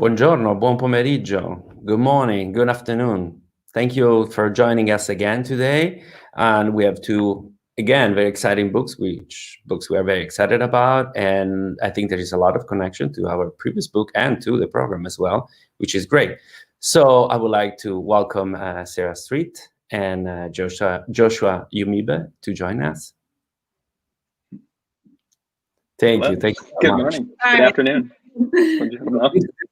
Buongiorno, buon pomeriggio, good morning, good afternoon. Thank you for joining us again today. And we have two, again, very exciting books, we are very excited about. And I think there is a lot of connection to our previous book and to the program as well, which is great. So I would like to welcome Sarah Street and Joshua Yumibe to join us. Thank you. Thank you so Good much. morning. Good afternoon.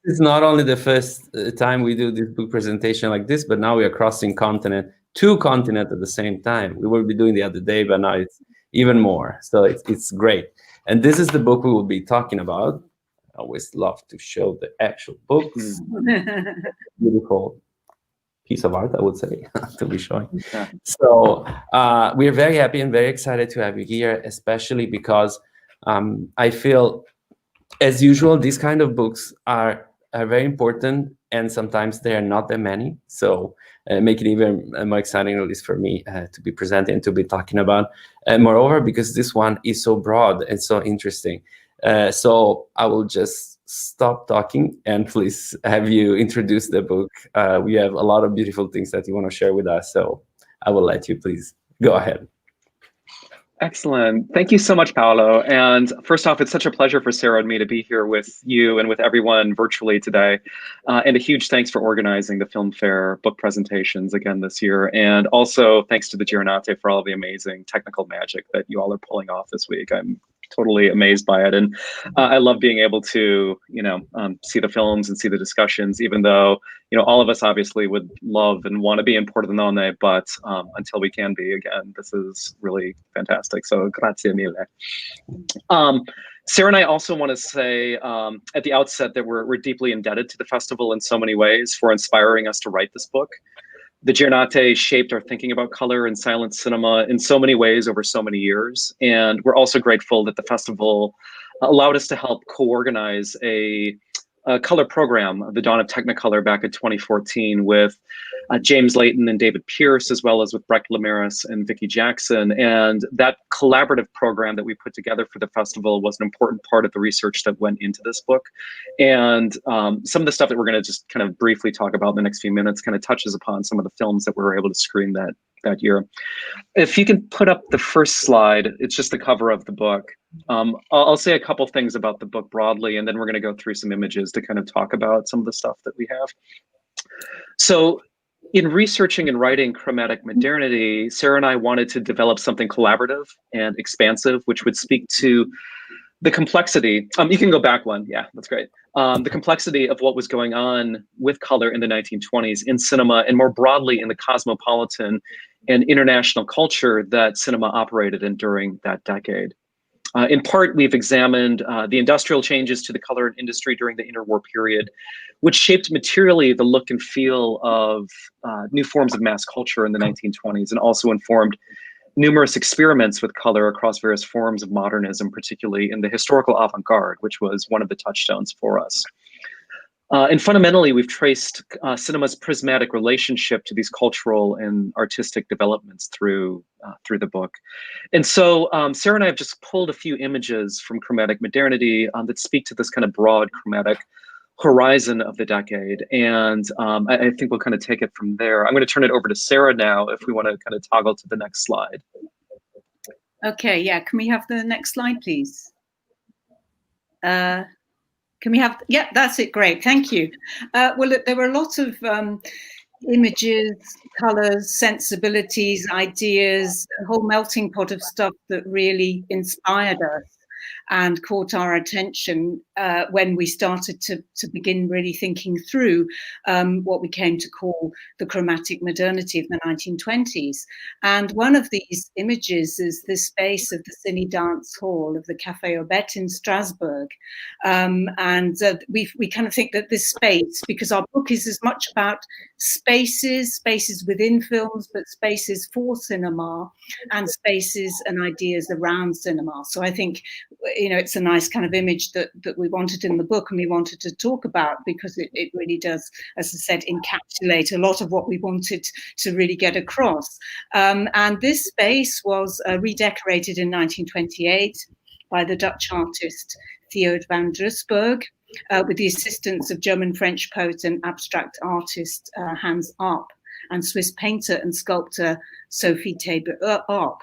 This is not only the first time we do this book presentation like this, but now we are crossing two continents at the same time. We will be doing the other day, but now it's even more. So it's great. And this is the book we will be talking about. I always love to show the actual books. Beautiful piece of art, I would say, to be showing. Yeah. So we're very happy and very excited to have you here, especially because I feel, as usual, these kind of books are very important, and sometimes there are not that many. So make it even more exciting, at least for me, to be presenting and to be talking about. And moreover, because this one is so broad and so interesting. So I will just stop talking and please have you introduce the book. We have a lot of beautiful things that you want to share with us. So I will let you please go ahead. Excellent. Thank you so much, Paolo. And first off, it's such a pleasure for Sarah and me to be here with you and with everyone virtually today. And a huge thanks for organizing the Filmfair book presentations again this year. And also thanks to the Giornate for all the amazing technical magic that you all are pulling off this week. I'm totally amazed by it. And I love being able to, see the films and see the discussions, even though, all of us obviously would love and want to be in Pordenone, but until we can be again, this is really fantastic. So grazie mille. Sarah and I also want to say at the outset that we're deeply indebted to the festival in so many ways for inspiring us to write this book. The Giornate shaped our thinking about color and silent cinema in so many ways over so many years. And we're also grateful that the festival allowed us to help co-organize a color program, The Dawn of Technicolor, back in 2014 with James Layton and David Pierce, as well as with Brecht Lemaris and Vicki Jackson. And that collaborative program that we put together for the festival was an important part of the research that went into this book. And some of the stuff that we're going to just kind of briefly talk about in the next few minutes kind of touches upon some of the films that we were able to screen that year. If you can put up the first slide, it's just the cover of the book. I'll say a couple things about the book broadly, and then we're going to go through some images to kind of talk about some of the stuff that we have. So in researching and writing Chromatic Modernity, Sarah and I wanted to develop something collaborative and expansive, which would speak to the complexity. You can go back one. Yeah, that's great. The complexity of what was going on with color in the 1920s in cinema, and more broadly in the cosmopolitan and international culture that cinema operated in during that decade. In part, we've examined the industrial changes to the color industry during the interwar period, which shaped materially the look and feel of new forms of mass culture in the 1920s, and also informed numerous experiments with color across various forms of modernism, particularly in the historical avant-garde, which was one of the touchstones for us. And fundamentally, we've traced cinema's prismatic relationship to these cultural and artistic developments through the book. And so Sarah and I have just pulled a few images from Chromatic Modernity that speak to this kind of broad chromatic horizon of the decade. And I think we'll kind of take it from there. I'm going to turn it over to Sarah now if we want to kind of toggle to the next slide. Okay, yeah, can we have the next slide, please? Can we have, yeah, that's it, great, thank you. Well, look, there were a lot of images, colors, sensibilities, ideas, a whole melting pot of stuff that really inspired us and caught our attention when we started to begin really thinking through what we came to call the chromatic modernity of the 1920s. And one of these images is the space of the Cine Dance Hall of the Café Aubette in Strasbourg. We kind of think that this space, because our book is as much about spaces within films, but spaces for cinema and spaces and ideas around cinema. So I think, it's a nice kind of image that we wanted in the book and we wanted to talk about, because it really does, as I said, encapsulate a lot of what we wanted to really get across. And this space was redecorated in 1928 by the Dutch artist Theo van Drusberg. with the assistance of German-French poet and abstract artist Hans Arp and Swiss painter and sculptor Sophie Taber-Arp.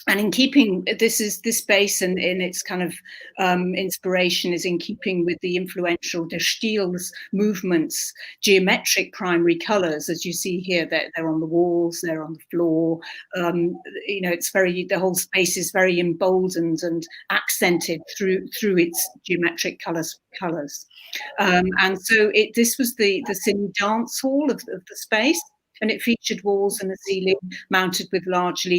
And in keeping, this space and in its kind of inspiration is in keeping with the influential Der Stil's movements, geometric primary colors, as you see here, they're on the walls, they're on the floor. You know, it's very, the whole space is very emboldened and accented through its geometric colors. And so this was the cine dance hall of the space. And it featured walls and a ceiling mounted with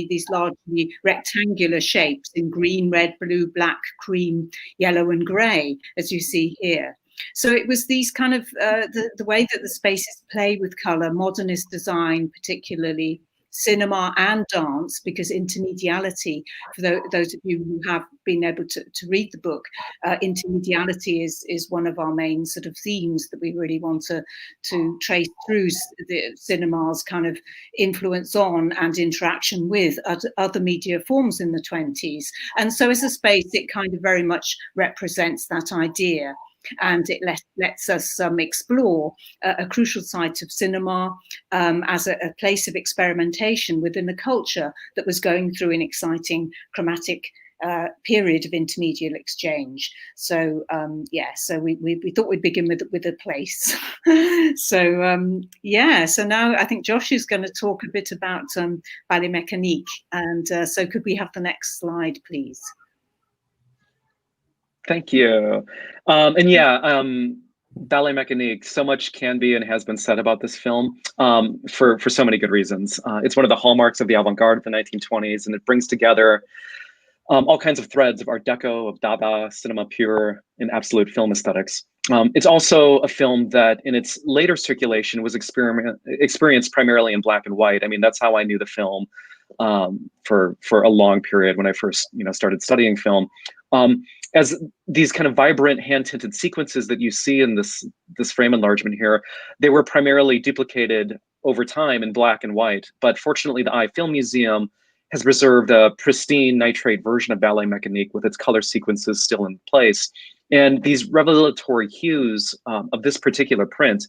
these largely rectangular shapes in green, red, blue, black, cream, yellow, and grey, as you see here. So it was these kind of, the way that the spaces play with colour, modernist design particularly, cinema and dance, because intermediality, for those of you who have been able to read the book, intermediality is one of our main sort of themes that we really want to trace through the cinema's kind of influence on and interaction with other media forms in the 20s. And so as a space, it kind of very much represents that idea. And it lets us explore a crucial site of cinema as a place of experimentation within a culture that was going through an exciting chromatic period of intermediate exchange. So so we thought we'd begin with a place. So now I think Josh is going to talk a bit about ballet mécanique. And so could we have the next slide, please? Thank you. And yeah, ballet mécanique, so much can be and has been said about this film for so many good reasons. It's one of the hallmarks of the avant-garde of the 1920s, and it brings together all kinds of threads of Art Deco, of Dada, cinema pure, and absolute film aesthetics. It's also a film that in its later circulation was experienced primarily in black and white. I mean, that's how I knew the film for a long period when I first started studying film. As these kind of vibrant hand-tinted sequences that you see in this frame enlargement here, they were primarily duplicated over time in black and white. But fortunately, the Eye Film Museum has preserved a pristine nitrate version of ballet mécanique with its color sequences still in place. And these revelatory hues of this particular print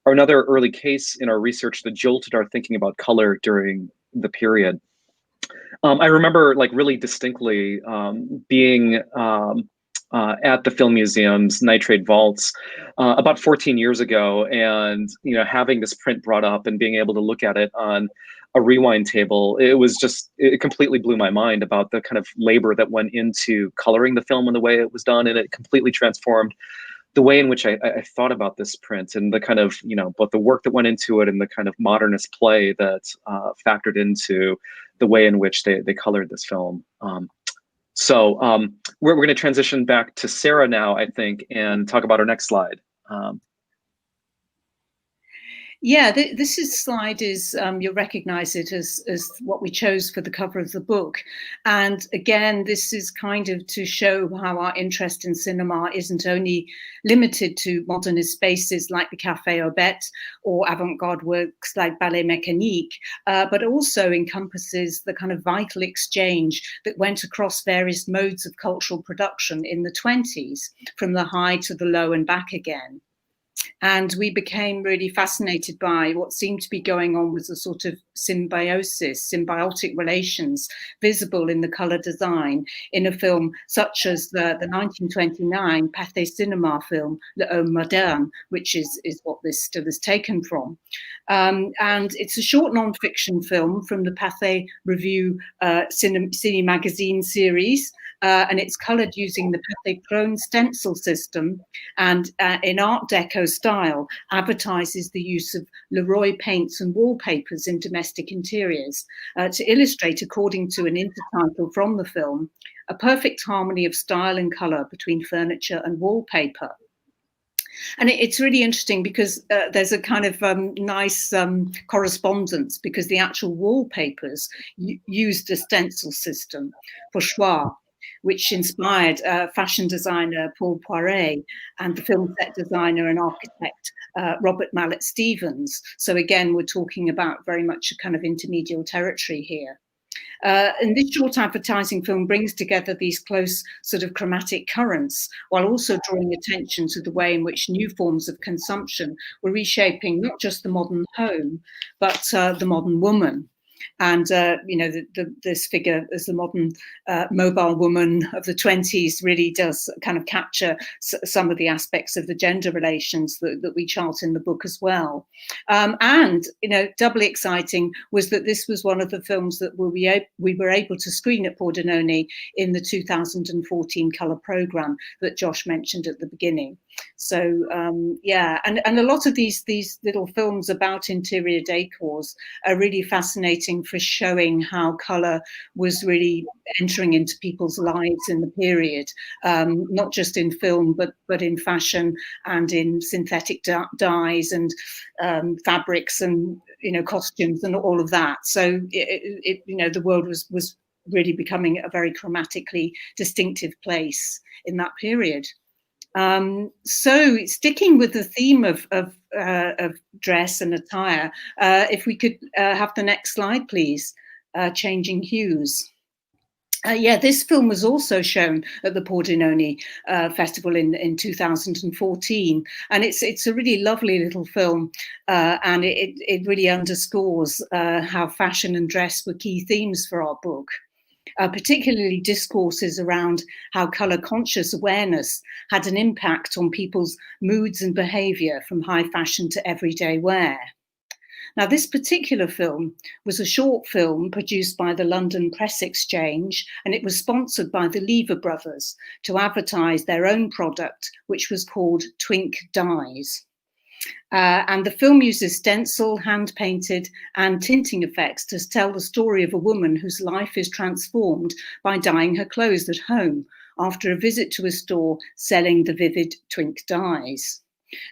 are another early case in our research that jolted our thinking about color during the period. I remember really distinctly being at the Film Museum's nitrate vaults about 14 years ago, and having this print brought up and being able to look at it on a rewind table. It completely blew my mind about the kind of labor that went into coloring the film and the way it was done, and it completely transformed the way in which I thought about this print and the kind of, both the work that went into it and the kind of modernist play that factored into the way in which they colored this film. So we're going to transition back to Sarah now, I think, and talk about our next slide. Yeah, this slide is, you'll recognize it as what we chose for the cover of the book. And again, this is kind of to show how our interest in cinema isn't only limited to modernist spaces like the Café Aubette or avant-garde works like Ballet Mécanique, but also encompasses the kind of vital exchange that went across various modes of cultural production in the 20s, from the high to the low and back again. And we became really fascinated by what seemed to be going on with a sort of symbiotic relations visible in the color design in a film such as the 1929 Pathé Cinema film, Le Homme Moderne, which is what this still is taken from. And it's a short non-fiction film from the Pathé Review Cine Magazine series. And it's coloured using the Pathé Chrome stencil system, and in Art Deco style, advertises the use of Leroy paints and wallpapers in domestic interiors to illustrate, according to an intertitle from the film, a perfect harmony of style and colour between furniture and wallpaper. And it's really interesting because there's a kind of nice correspondence, because the actual wallpapers used a stencil system for Choix, which inspired fashion designer Paul Poiret and the film set designer and architect Robert Mallet Stevens. So again, we're talking about very much a kind of intermediate territory here. And this short advertising film brings together these close sort of chromatic currents, while also drawing attention to the way in which new forms of consumption were reshaping not just the modern home, but the modern woman. And, you know, this figure as the modern mobile woman of the 20s really does kind of capture some of the aspects of the gender relations that we chart in the book as well. And, you know, doubly exciting was that this was one of the films that we were able to screen at Pordenone in the 2014 colour programme that Josh mentioned at the beginning. So yeah, and a lot of these little films about interior decors are really fascinating for showing how colour was really entering into people's lives in the period, not just in film, but in fashion and in synthetic dyes and fabrics and, you know, costumes and all of that. So you know, the world was really becoming a very chromatically distinctive place in that period. So sticking with the theme of dress and attire, if we could have the next slide, please, changing hues. Yeah, this film was also shown at the Pordenone Festival in 2014, and it's a really lovely little film, and it really underscores how fashion and dress were key themes for our book. Particularly discourses around how colour-conscious awareness had an impact on people's moods and behaviour from high fashion to everyday wear. Now, this particular film was a short film produced by the London Press Exchange, and it was sponsored by the Lever Brothers to advertise their own product, which was called Twink Dyes. And the film uses stencil, hand-painted and tinting effects to tell the story of a woman whose life is transformed by dyeing her clothes at home after a visit to a store selling the vivid Twink dyes.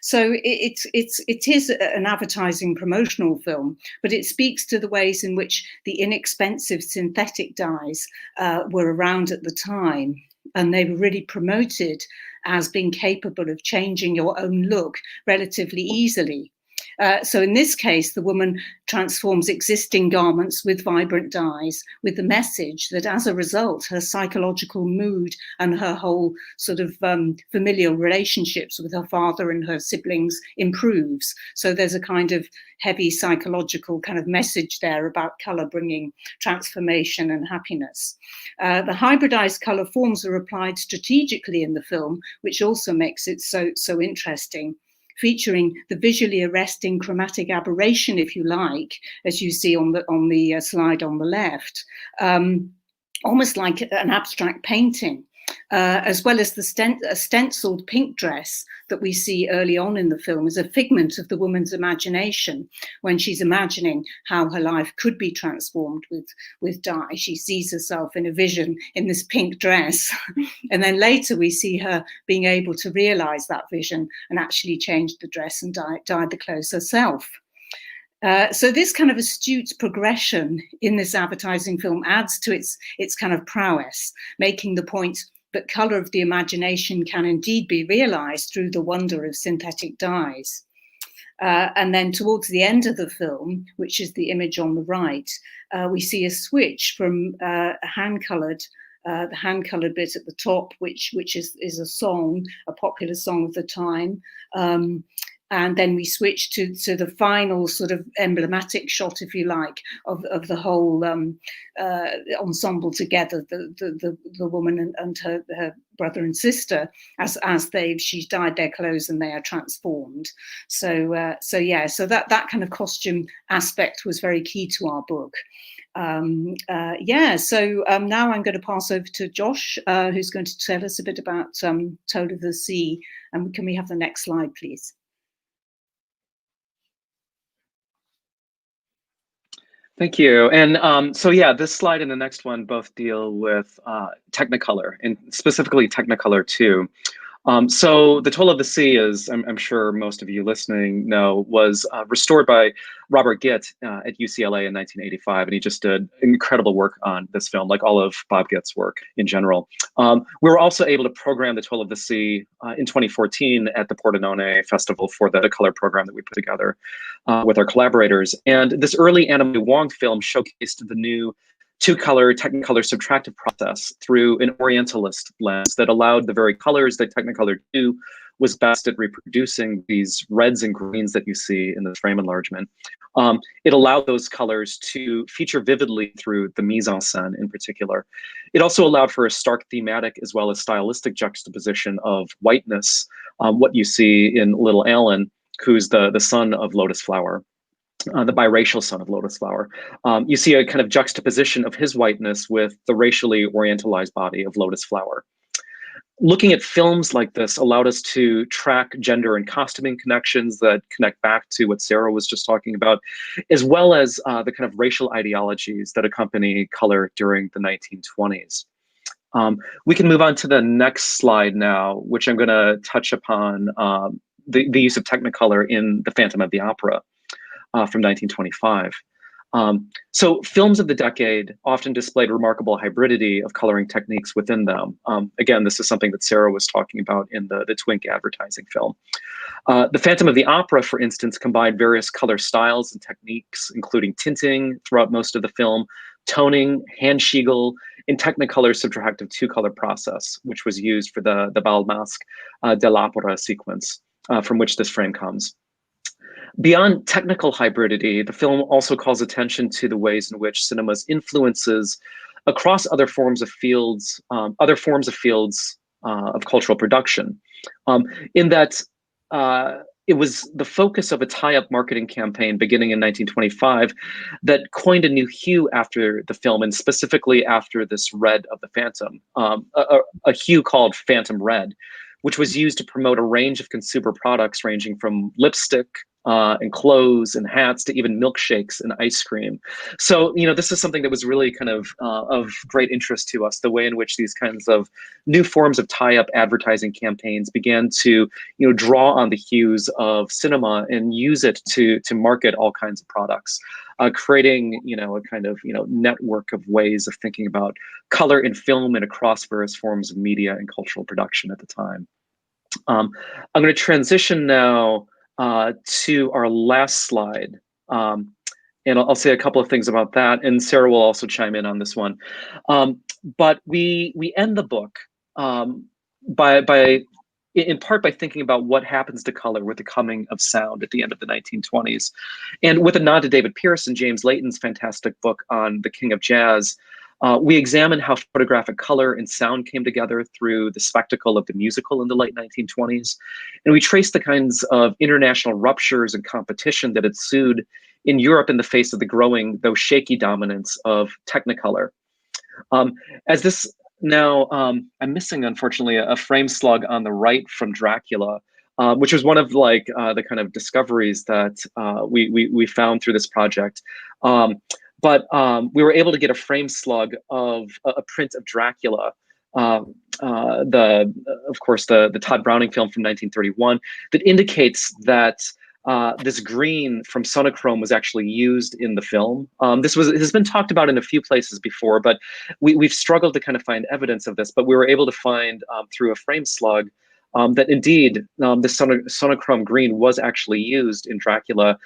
So it is an advertising promotional film, but it speaks to the ways in which the inexpensive synthetic dyes were around at the time. And they were really promoted as being capable of changing your own look relatively easily. So in this case, the woman transforms existing garments with vibrant dyes with the message that as a result, her psychological mood and her whole sort of familial relationships with her father and her siblings improves. So there's a kind of heavy psychological kind of message there about colour bringing transformation and happiness. The hybridized colour forms are applied strategically in the film, which also makes it so interesting, featuring the visually arresting chromatic aberration, if you like, as you see on the slide on the left, almost like an abstract painting, as well as the stenciled pink dress that we see early on in the film as a figment of the woman's imagination when she's imagining how her life could be transformed with dye. She sees herself in a vision in this pink dress. And then later we see her being able to realize that vision and actually change the dress and dye the clothes herself. So this kind of astute progression in this advertising film adds to its kind of prowess, making the point that colour of the imagination can indeed be realised through the wonder of synthetic dyes. And then towards the end of the film, which is the image on the right, we see a switch from the hand-coloured bit at the top, which is a song, a popular song of the time. And then we switch to the final sort of emblematic shot, if you like, of the whole ensemble together, the woman and her brother and sister, as she's dyed their clothes and they are transformed. So that kind of costume aspect was very key to our book. Now I'm going to pass over to Josh, who's going to tell us a bit about Toll of the Sea. And can we have the next slide, please? Thank you. And so yeah, this slide and the next one both deal with Technicolor, and specifically Technicolor 2. So the Toll of the Sea, as I'm sure most of you listening know, was restored by Robert Gitt at UCLA in 1985, and he just did incredible work on this film, like all of Bob Gitt's work in general. We were also able to program the Toll of the Sea in 2014 at the Pordenone Festival for the color program that we put together with our collaborators. And this early Anna May Wong film showcased the new two-color Technicolor subtractive process through an Orientalist lens that allowed the very colors that Technicolor do was best at reproducing these reds and greens that you see in the frame enlargement. It allowed those colors to feature vividly through the mise-en-scène in particular. It also allowed for a stark thematic as well as stylistic juxtaposition of whiteness, what you see in Little Alan, who's the son of Lotus Flower. The biracial son of Lotus Flower. You see a kind of juxtaposition of his whiteness with the racially orientalized body of Lotus Flower. Looking at films like this allowed us to track gender and costuming connections that connect back to what Sarah was just talking about, as well as the kind of racial ideologies that accompany color during the 1920s. We can move on to the next slide now, which I'm going to touch upon the use of Technicolor in The Phantom of the Opera from 1925. So films of the decade often displayed remarkable hybridity of coloring techniques within them. Again, this is something that Sarah was talking about in the Twink advertising film. The Phantom of the Opera, for instance, combined various color styles and techniques, including tinting throughout most of the film, toning, handschigel, and Technicolor's subtractive two-color process, which was used for the Bal Masque dell'Opera sequence, from which this frame comes. Beyond technical hybridity, the film also calls attention to the ways in which cinema's influences across other forms of fields of cultural production. In that it was the focus of a tie-up marketing campaign beginning in 1925 that coined a new hue after the film, and specifically after this red of the Phantom, a hue called Phantom Red, which was used to promote a range of consumer products ranging from lipstick and clothes and hats to even milkshakes and ice cream. So, this is something that was really kind of great interest to us, the way in which these kinds of new forms of tie-up advertising campaigns began to, draw on the hues of cinema and use it to market all kinds of products, creating, a kind of, network of ways of thinking about color in film and across various forms of media and cultural production at the time. I'm going to transition now to our last slide. And I'll say a couple of things about that, and Sarah will also chime in on this one. But we end the book in part by thinking about what happens to color with the coming of sound at the end of the 1920s. And with a nod to David Pierce and James Layton's fantastic book on the King of Jazz, we examine how photographic color and sound came together through the spectacle of the musical in the late 1920s. And we trace the kinds of international ruptures and competition that ensued in Europe in the face of the growing, though shaky, dominance of Technicolor. As this now, I'm missing, unfortunately, a frame slug on the right from Dracula, which was one of the kind of discoveries that we found through this project. But we were able to get a frame slug of a print of Dracula, of course, the Todd Browning film from 1931, that indicates that this green from Sonochrome was actually used in the film. This has been talked about in a few places before, but we've struggled to kind of find evidence of this. But we were able to find through a frame slug that indeed the Sonochrome green was actually used in Dracula.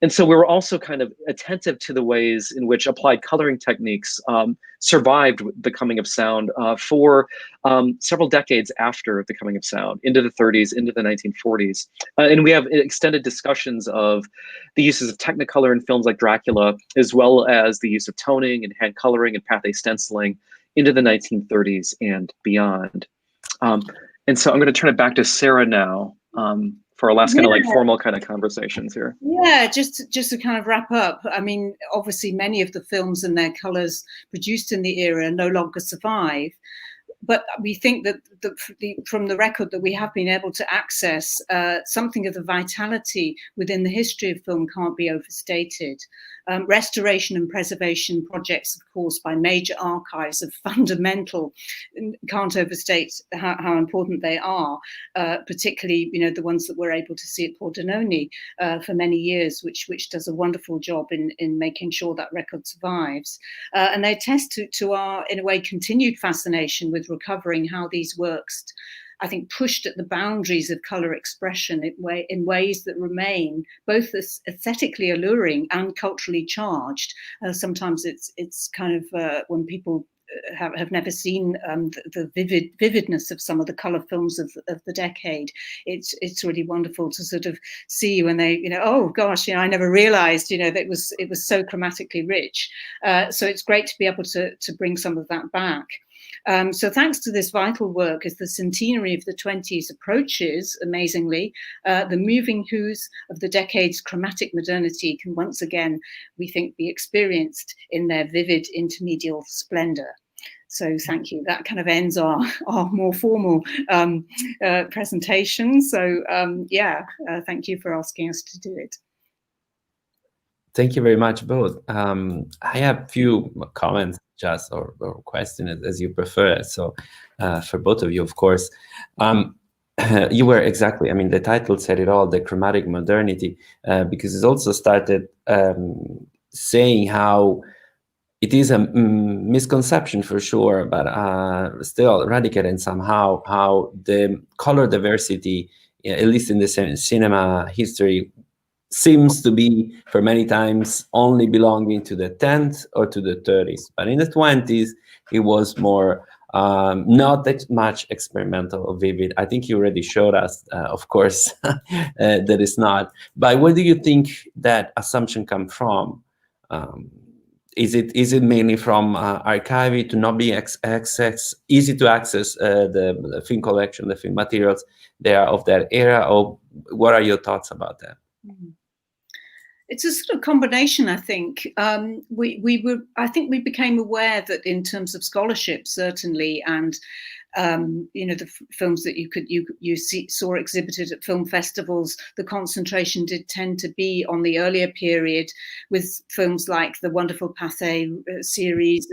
And so we were also kind of attentive to the ways in which applied coloring techniques survived the coming of sound for several decades after the coming of sound, into the 30s, into the 1940s. And we have extended discussions of the uses of Technicolor in films like Dracula, as well as the use of toning and hand coloring and pathé stenciling into the 1930s and beyond. And so I'm going to turn it back to Sarah now for our last kind of formal kind of conversations here. Yeah, just to kind of wrap up. I mean, obviously many of the films and their colors produced in the era no longer survive. But we think that from the record that we have been able to access, something of the vitality within the history of film can't be overstated. Restoration and preservation projects, of course, by major archives are fundamental. Can't overstate how important they are, particularly the ones that we're able to see at Pordenone for many years, which does a wonderful job in making sure that record survives. And they attest to our, in a way, continued fascination with recovering how these works I think, pushed at the boundaries of color expression in ways that remain both aesthetically alluring and culturally charged. Sometimes it's kind of when people have never seen the vividness of some of the color films of the decade. It's really wonderful to sort of see when they, oh gosh, I never realized, that it was so chromatically rich. So it's great to be able to bring some of that back. So thanks to this vital work, as the centenary of the 20s approaches, amazingly, the moving hues of the decade's chromatic modernity can once again, we think, be experienced in their vivid intermedial splendor. So thank you. That kind of ends our more formal presentation. So thank you for asking us to do it. Thank you very much, both. I have a few comments just or questions as you prefer. So for both of you, of course, you were exactly, I mean, the title said it all, the chromatic modernity, because it also started saying how it is a misconception for sure, but still radical in somehow how the color diversity, at least in the cinema history, seems to be for many times only belonging to the 10th or to the 30s. But in the 20s, it was more not that much experimental or vivid. I think you already showed us, of course, that it's not. But where do you think that assumption come from? Is it mainly from archiving to not be easy to access the film collection, the film materials there of that era? Or what are your thoughts about that? It's a sort of combination, I think. I think we became aware that in terms of scholarship, certainly, and the films that you saw exhibited at film festivals, the concentration did tend to be on the earlier period, with films like the wonderful Pathé series,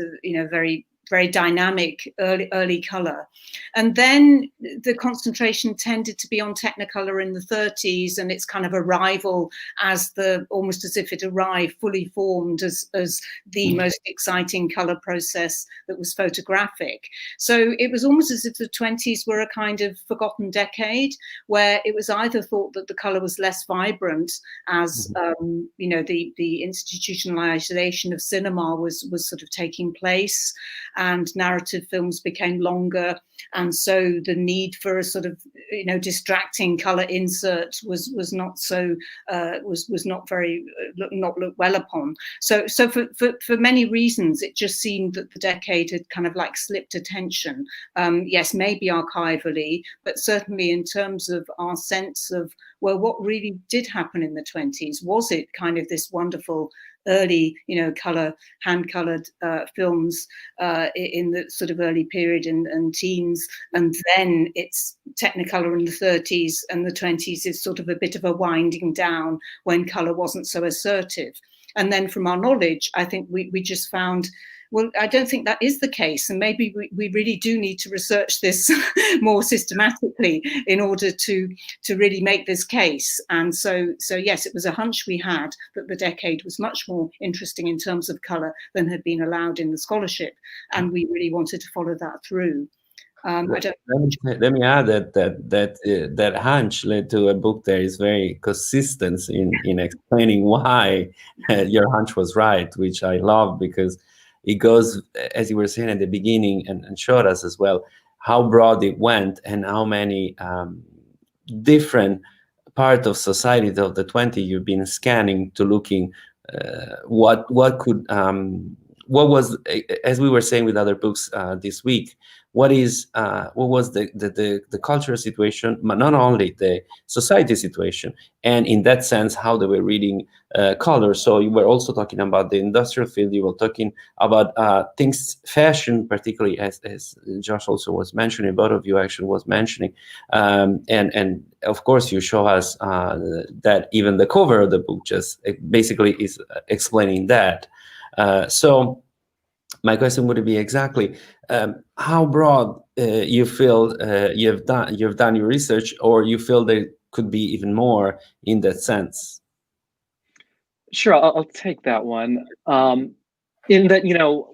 very dynamic early color. And then the concentration tended to be on Technicolor in the 30s, and its kind of arrival as almost as if it arrived fully formed as the most exciting color process that was photographic. So it was almost as if the 20s were a kind of forgotten decade, where it was either thought that the color was less vibrant as the institutionalization of cinema was sort of taking place, and narrative films became longer, and so the need for a sort of distracting color insert was not so was not very not looked well upon. So for many reasons, it just seemed that the decade had kind of like slipped attention. Yes, maybe archivally, but certainly in terms of our sense of, well, what really did happen in the 20s? Was it kind of this wonderful early, hand-colored films in the sort of early period and teens, and then it's Technicolor in the 30s, and the 20s is sort of a bit of a winding down when color wasn't so assertive. And then from our knowledge, I think we just found, well, I don't think that is the case. And maybe we really do need to research this more systematically in order to really make this case. And so yes, it was a hunch we had that the decade was much more interesting in terms of color than had been allowed in the scholarship. And we really wanted to follow that through. Let me add that hunch led to a book that is very consistent in explaining why your hunch was right, which I love, because it goes, as you were saying at the beginning, and showed us as well how broad it went and how many different parts of society of the 20s you've been scanning to looking what was, as we were saying with other books this week, what was the cultural situation, but not only the society situation, and in that sense how they were reading color. So you were also talking about the industrial field, you were talking about things, fashion particularly, as Josh also was mentioning, both of you actually was mentioning, and of course you show us that even the cover of the book just basically is explaining that. So my question would be exactly how broad you feel you've done your research, or you feel there could be even more in that sense? Sure, I'll take that one. In that,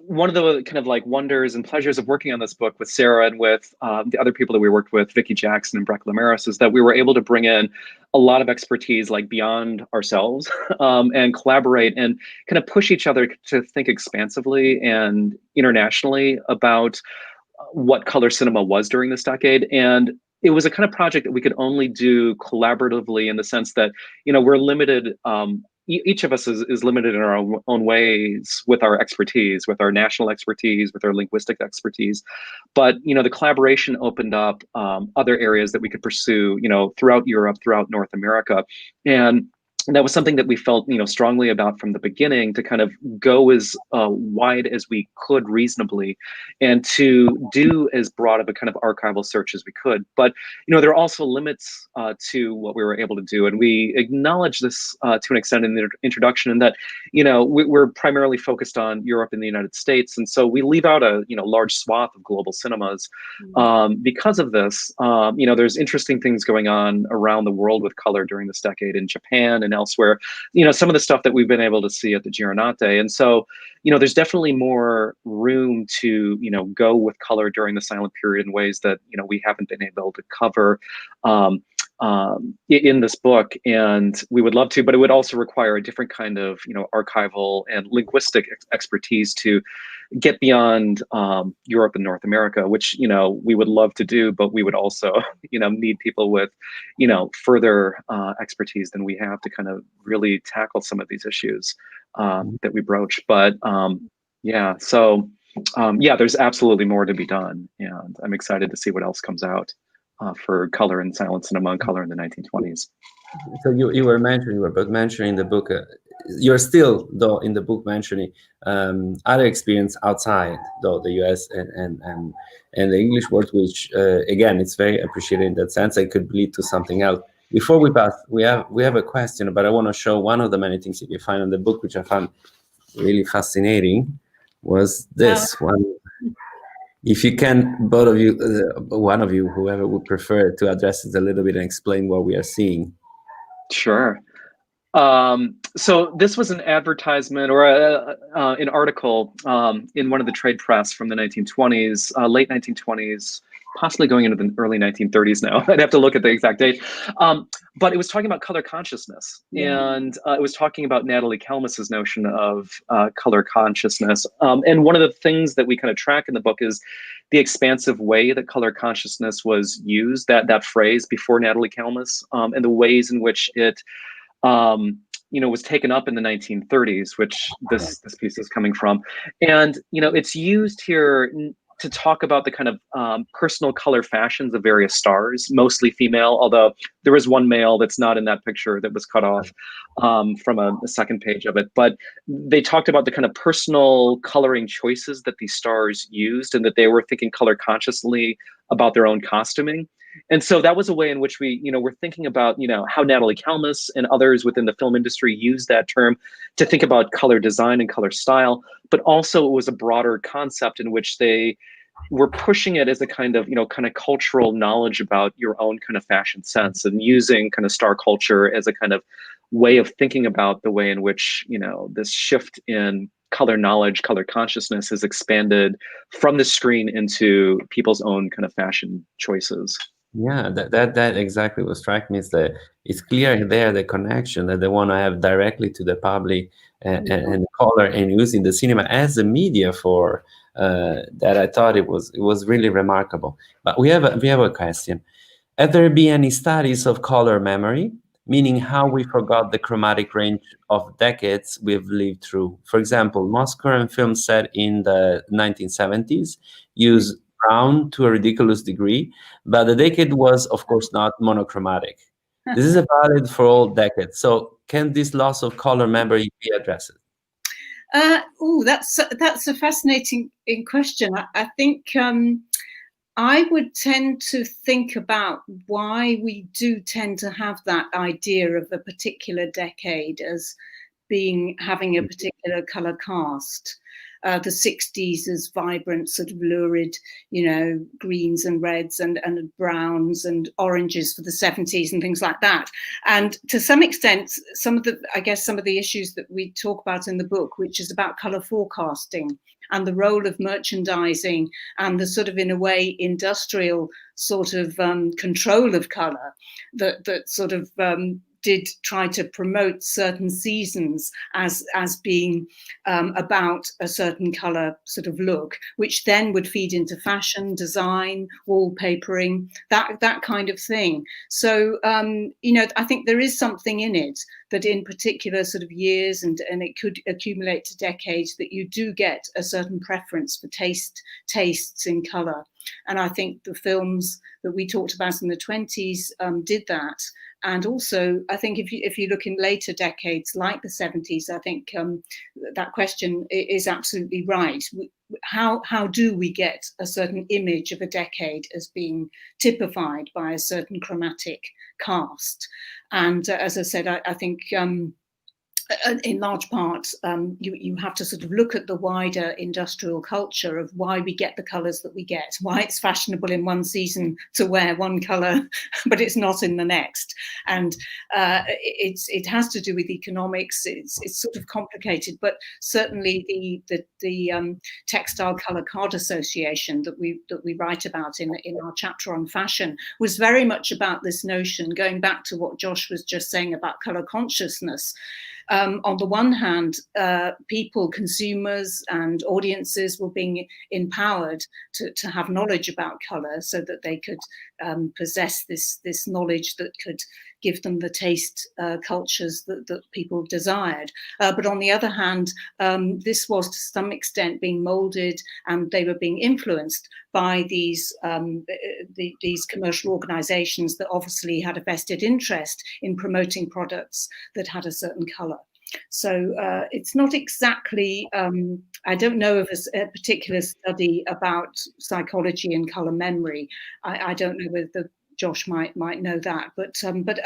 one of the kind of like wonders and pleasures of working on this book with Sarah and with the other people that we worked with, Vicky Jackson and Breck Lamaris, is that we were able to bring in a lot of expertise like beyond ourselves and collaborate and kind of push each other to think expansively and internationally about what color cinema was during this decade. And it was a kind of project that we could only do collaboratively in the sense that, we're limited. Each of us is limited in our own ways with our expertise, with our national expertise, with our linguistic expertise. But, the collaboration opened up other areas that we could pursue, throughout Europe, throughout North America. And that was something that we felt, strongly about from the beginning, to kind of go as wide as we could reasonably, and to do as broad of a kind of archival search as we could. But, there are also limits to what we were able to do. And we acknowledge this to an extent in the introduction, in that, we're primarily focused on Europe and the United States. And so we leave out a, large swath of global cinemas. Because of this, there's interesting things going on around the world with color during this decade, in Japan and elsewhere, some of the stuff that we've been able to see at the Giornate. And so, there's definitely more room to, go with color during the silent period in ways that, we haven't been able to cover in this book. And we would love to, but it would also require a different kind of, archival and linguistic expertise to get beyond Europe and North America, which, we would love to do, but we would also, need people with, further expertise than we have to kind of really tackle some of these issues that we broach. But yeah, so yeah, there's absolutely more to be done. And I'm excited to see what else comes out for color and silent cinema and color in the 1920s. So you were both mentioning in the book, you're still, though, in the book mentioning other experience outside, though, the US and the English world, which again, it's very appreciated in that sense. It could lead to something else. Before we pass, we have a question, but I want to show one of the many things that you find in the book, which I found really fascinating, was this one. If you can, both of you, one of you, whoever would prefer to address it a little bit and explain what we are seeing. Sure. So this was an advertisement or an article in one of the trade press from the 1920s, late 1920s, possibly going into the early 1930s now. I'd have to look at the exact date. But it was talking about color consciousness. And it was talking about Natalie Kelmus's notion of color consciousness. And one of the things that we kind of track in the book is the expansive way that color consciousness was used, that phrase before Natalie Kelmus, and the ways in which it was taken up in the 1930s, which this piece is coming from. And, it's used here to talk about the kind of personal color fashions of various stars, mostly female, although there is one male that's not in that picture that was cut off from a second page of it. But they talked about the kind of personal coloring choices that these stars used, and that they were thinking color consciously about their own costuming. And so that was a way in which we, were thinking about, how Natalie Kelmus and others within the film industry use that term to think about color design and color style. But also it was a broader concept in which they were pushing it as a kind of, kind of cultural knowledge about your own kind of fashion sense, and using kind of star culture as a kind of way of thinking about the way in which, this shift in color knowledge, color consciousness has expanded from the screen into people's own kind of fashion choices. Yeah, that exactly what struck me is that it's clear there the connection that they want to have directly to the public and color, and using the cinema as a media for that. I thought it was really remarkable. But we have a question. Have there been any studies of color memory, meaning how we forgot the chromatic range of decades we've lived through? For example, most current films set in the 1970s use brown to a ridiculous degree, but the decade was, of course, not monochromatic. This is valid for all decades. So can this loss of color memory be addressed? That's a fascinating question. I think I would tend to think about why we do tend to have that idea of a particular decade as having a particular color cast. the 60s as vibrant, sort of lurid, you know, greens and reds and browns and oranges for the 70s and things like that. And to some extent, some of the issues that we talk about in the book, which is about colour forecasting and the role of merchandising and the sort of, in a way, industrial sort of control of colour that sort of did try to promote certain seasons as being about a certain colour sort of look, which then would feed into fashion, design, wallpapering, that kind of thing. So, you know, I think there is something in it that in particular sort of years, and it could accumulate to decades, that you do get a certain preference for tastes in colour. And I think the films that we talked about in the 20s did that. And also, I think if you look in later decades, like the 70s, I think that question is absolutely right. How do we get a certain image of a decade as being typified by a certain chromatic cast? And as I said, I think in large part, you have to sort of look at the wider industrial culture of why we get the colours that we get, why it's fashionable in one season to wear one colour, but it's not in the next. And it has to do with economics. It's sort of complicated, but certainly the Textile Colour Card Association that we write about in our chapter on fashion was very much about this notion, going back to what Josh was just saying about colour consciousness. On the one hand, people, consumers and audiences were being empowered to have knowledge about colour so that they could possess this knowledge that could give them the taste cultures that people desired. But on the other hand, this was to some extent being moulded, and they were being influenced by these commercial organisations that obviously had a vested interest in promoting products that had a certain colour. So it's not exactly, I don't know of a particular study about psychology and colour memory. I don't know whether Josh might know that, but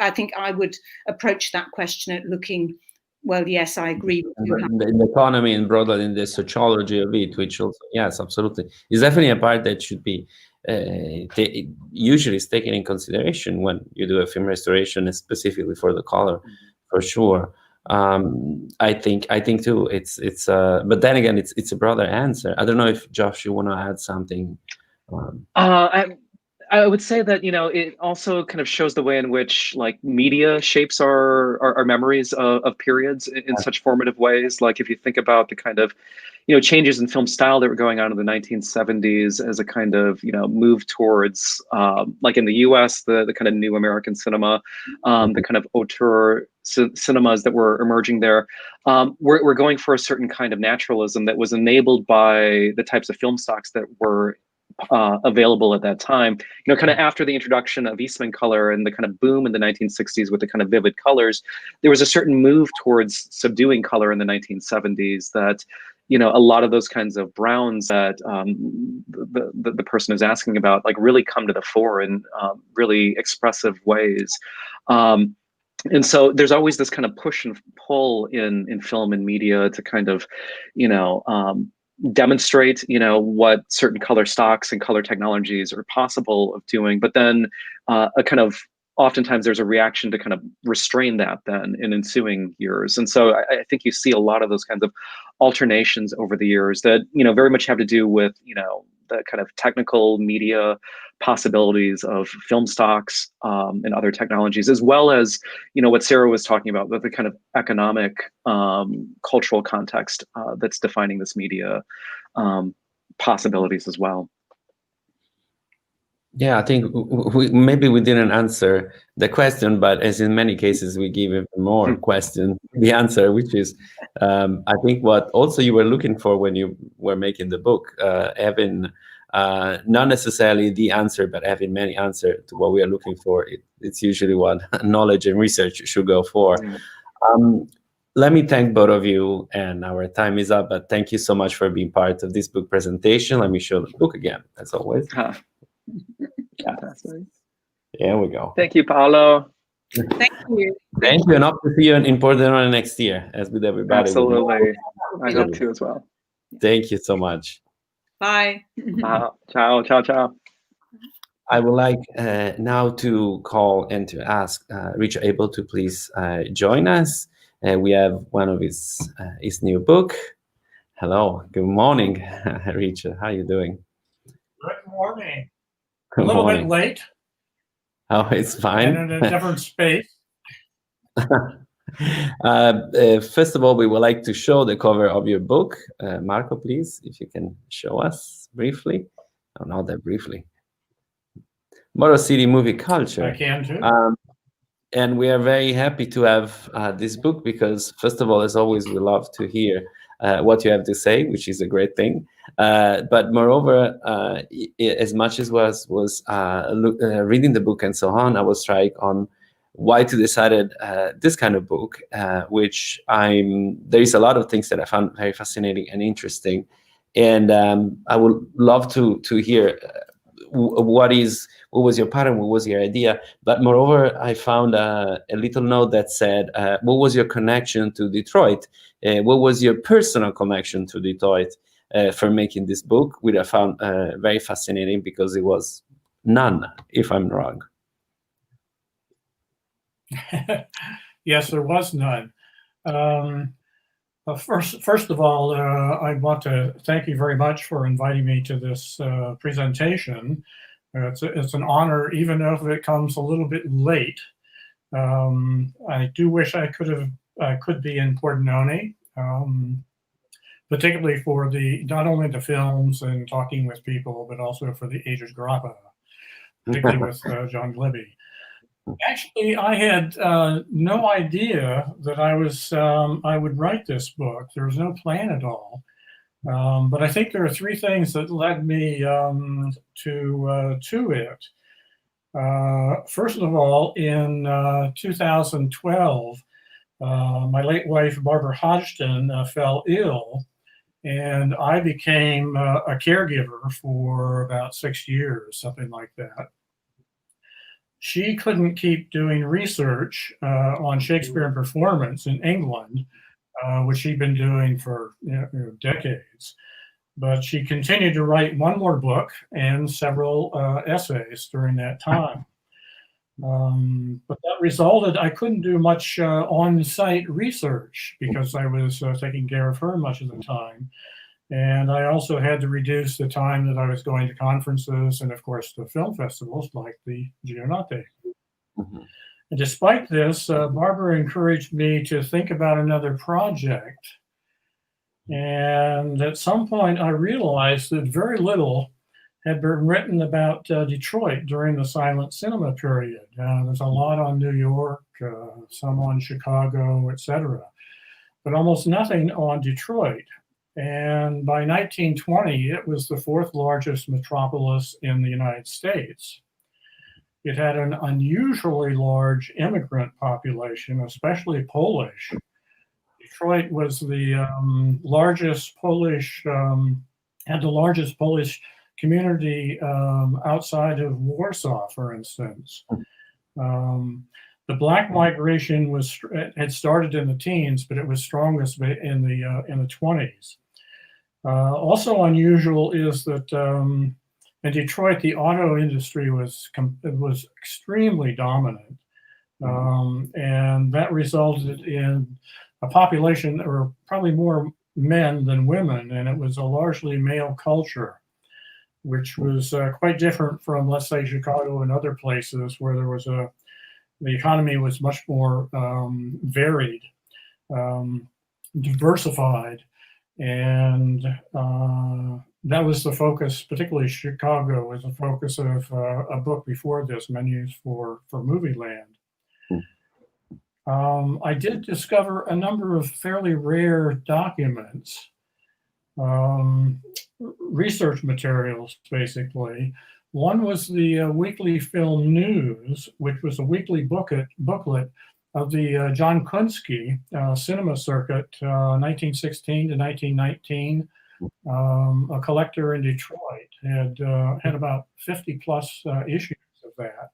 I think I would approach that question at looking, well, yes, I agree with you. In the economy and broader in the sociology of it, which also, yes, absolutely, is definitely a part that should be usually is taken in consideration when you do a film restoration, specifically for the color, for sure. I think too. It's but then again, it's a broader answer. I don't know if Josh, you want to add something. I would say that, you know, it also kind of shows the way in which like media shapes our memories of periods in such formative ways. Like if you think about the kind of, you know, changes in film style that were going on in the 1970s as a kind of, you know, move towards like in the US, the kind of new American cinema, the kind of auteur cinemas that were emerging there. We're going for a certain kind of naturalism that was enabled by the types of film stocks that were available at that time. You know, kind of after the introduction of Eastman color and the kind of boom in the 1960s with the kind of vivid colors, there was a certain move towards subduing color in the 1970s that, you know, a lot of those kinds of browns that the person is asking about, like, really come to the fore in really expressive ways. And so there's always this kind of push and pull in film and media to kind of, you know, demonstrate, you know, what certain color stocks and color technologies are possible of doing, but then a kind of, oftentimes there's a reaction to kind of restrain that then in ensuing years. And so I think you see a lot of those kinds of alternations over the years that, you know, very much have to do with, you know, the kind of technical media possibilities of film stocks and other technologies, as well as, you know, what Sarah was talking about, with the kind of economic, cultural context that's defining this media possibilities as well. Yeah, I think maybe we didn't answer the question, but as in many cases, we give even more question the answer, which is, I think what also you were looking for when you were making the book, having not necessarily the answer, but having many answers to what we are looking for. It's usually what knowledge and research should go for. Let me thank both of you, and our time is up, but thank you so much for being part of this book presentation. Let me show the book again, as always. Fantastic. There we go. Thank you, Paolo. Thank you. Thank you, and hope to see you in Portland next year, as with everybody. Absolutely. I hope to as well. Thank you so much. Bye. Ciao, ciao, ciao. I would like now to call and to ask Richard Abel to please join us. We have one of his new book. Hello, good morning, Richard. How are you doing? Good morning. Good a little morning. bit late. Oh, it's fine. And in a different space. First of all, we would like to show the cover of your book. Marco, please, if you can show us briefly. Oh, not that briefly. Motor City Movie Culture. I can too. And we are very happy to have this book because, first of all, as always, we love to hear what you have to say, which is a great thing. But moreover, as much as was reading the book and so on, I was trying on why to decided this kind of book, which there is a lot of things that I found very fascinating and interesting. And I would love to hear what was your pattern, what was your idea. But moreover, I found a little note that said, what was your connection to Detroit? What was your personal connection to Detroit for making this book, which I found very fascinating because it was none, if I'm wrong. Yes, there was none. First of all, I want to thank you very much for inviting me to this presentation. It's an honor, even if it comes a little bit late. I do wish I could be in Pordenone, particularly for not only the films and talking with people, but also for the Ages Grappa, particularly with John Libby. Actually, I had no idea that I would write this book. There was no plan at all. But I think there are three things that led me to it. First of all, in 2012, my late wife, Barbara Hodgson, fell ill, and I became a caregiver for about 6 years, something like that. She couldn't keep doing research on Shakespeare and performance in England, which she'd been doing for decades. But she continued to write one more book and several essays during that time. But that resulted, I couldn't do much on-site research because I was taking care of her much of the time. And I also had to reduce the time that I was going to conferences and, of course, the film festivals like the Giornate. Mm-hmm. And despite this, Barbara encouraged me to think about another project. And at some point, I realized that very little had been written about Detroit during the silent cinema period. There's a lot on New York, some on Chicago, etc., but almost nothing on Detroit. And by 1920, it was the fourth largest metropolis in the United States. It had an unusually large immigrant population, especially Polish. Detroit was the largest Polish, had the largest Polish community outside of Warsaw, for instance. The Black migration had started in the teens, but it was strongest in the 20s. Also unusual is that in Detroit, the auto industry was extremely dominant, and that resulted in a population, or probably more men than women, and it was a largely male culture, which was quite different from, let's say, Chicago and other places where there was the economy was much more varied, diversified, and that was the focus, particularly Chicago was the focus of a book before this, Menus for Movie Land. I did discover a number of fairly rare documents, research materials, basically. One was the Weekly Film News, which was a weekly booklet of the John Kunski cinema circuit, 1916 to 1919. A collector in Detroit had about 50 plus issues of that.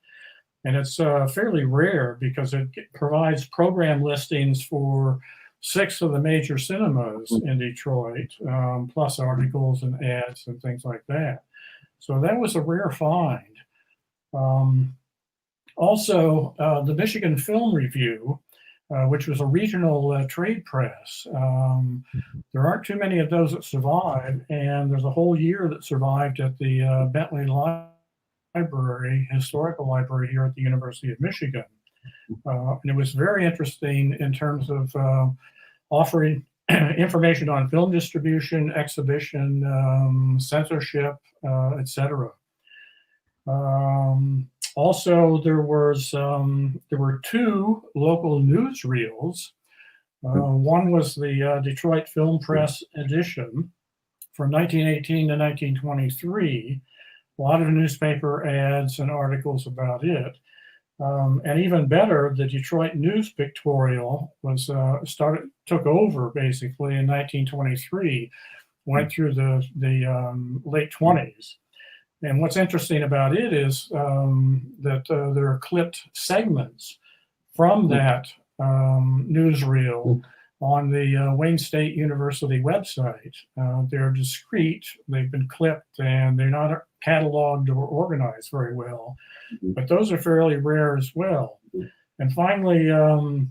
And it's fairly rare because it provides program listings for 6 of the major cinemas in Detroit, plus articles and ads and things like that. So that was a rare find. Also, the Michigan Film Review, which was a regional trade press. There aren't too many of those that survive, and there's a whole year that survived at the Bentley Library, Historical Library here at the University of Michigan. And it was very interesting in terms of offering information on film distribution, exhibition, censorship, etc. Also, there were 2 local newsreels. One was the Detroit Film Press edition from 1918 to 1923. A lot of newspaper ads and articles about it. And even better, the Detroit News Pictorial was took over basically in 1923, went through the late 20s. And what's interesting about it is that there are clipped segments from that newsreel on the Wayne State University website. They're discrete, they've been clipped, and they're not cataloged or organized very well. But those are fairly rare as well. And finally,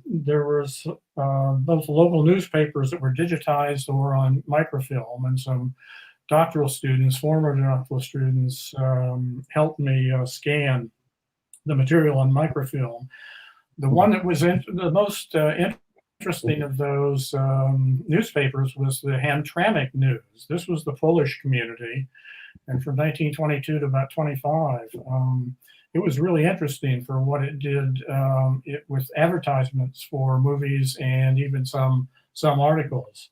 there was both local newspapers that were digitized or on microfilm, and some doctoral students, former doctoral students, helped me scan the material on microfilm. The one that was the most interesting of those newspapers was the Hamtramck News. This was the Polish community, and from 1922 to about 25, it was really interesting for what it did with advertisements for movies and even some articles.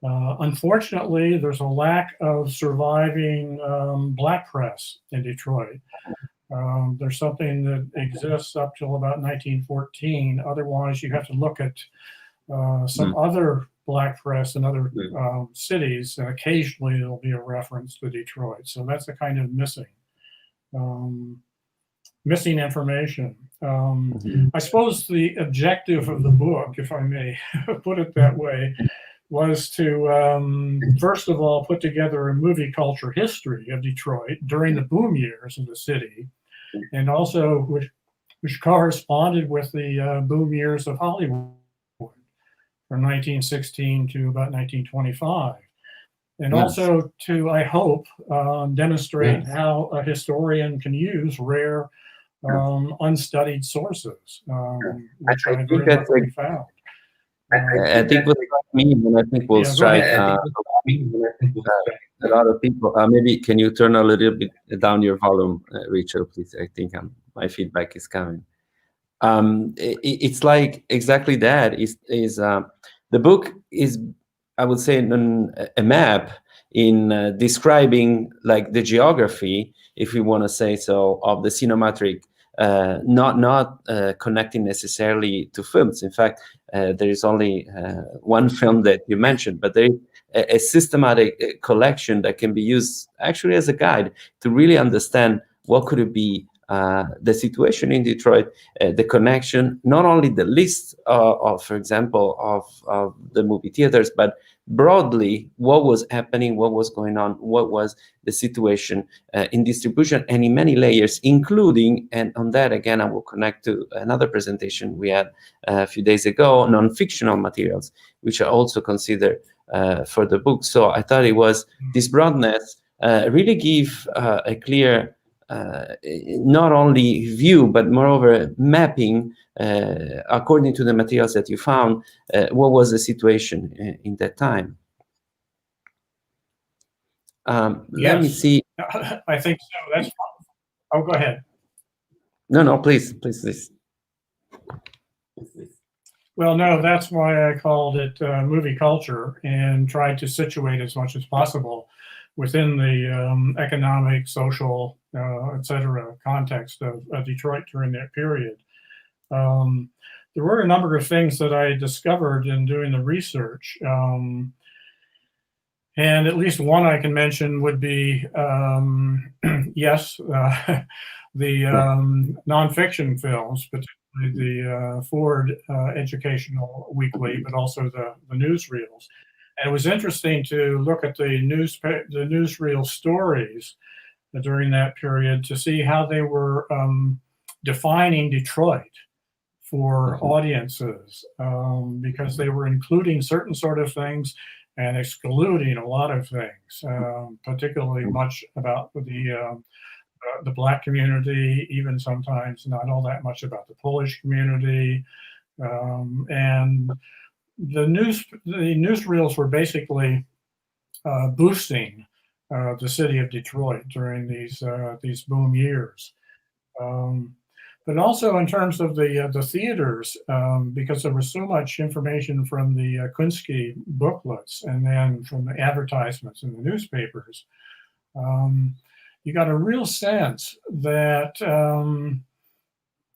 Unfortunately, there's a lack of surviving black press in Detroit. There's something that exists up till about 1914. Otherwise, you have to look at some other black press in other cities, and occasionally there'll be a reference to Detroit. So that's a kind of missing information. I suppose the objective of the book, if I may put it that way, was to, first of all, put together a movie culture history of Detroit during the boom years of the city, and also which corresponded with the boom years of Hollywood from 1916 to about 1925. And also to, I hope, demonstrate how a historian can use rare, unstudied sources, which I very luckily found. I think what struck me, and I think will strike a lot of people. Maybe can you turn a little bit down your volume, Richard, please? I think my feedback is coming. It's like exactly that. The book is, I would say, a map in describing like the geography, if we want to say so, of the cinematic. Not connecting necessarily to films. In fact, there is only one film that you mentioned, but there is a systematic collection that can be used actually as a guide to really understand what could it be the situation in Detroit, the connection, not only the list of, for example, of the movie theaters, but broadly what was happening, what was going on, what was the situation in distribution, and in many layers, including, and on that again I will connect to another presentation we had a few days ago, non-fictional materials, which are also considered for the book. So I thought it was this broadness really give a clear not only view, but moreover mapping according to the materials that you found, what was the situation in that time. Let me see. I think so. That's fine. Oh, go ahead. No, please. Well, no, that's why I called it movie culture and tried to situate as much as possible within the economic, social, etc. context of Detroit during that period. There were a number of things that I discovered in doing the research. And at least one I can mention would be, yes, the nonfiction films, particularly especially the Ford Educational Weekly, but also the newsreels. And it was interesting to look at the newsreel stories during that period to see how they were defining Detroit for audiences, because they were including certain sort of things and excluding a lot of things, particularly much about the Black community, even sometimes not all that much about the Polish community. And the newsreels were basically boosting the city of Detroit during these boom years. But also in terms of the theaters, because there was so much information from the Kunstski booklets and then from the advertisements in the newspapers, you got a real sense that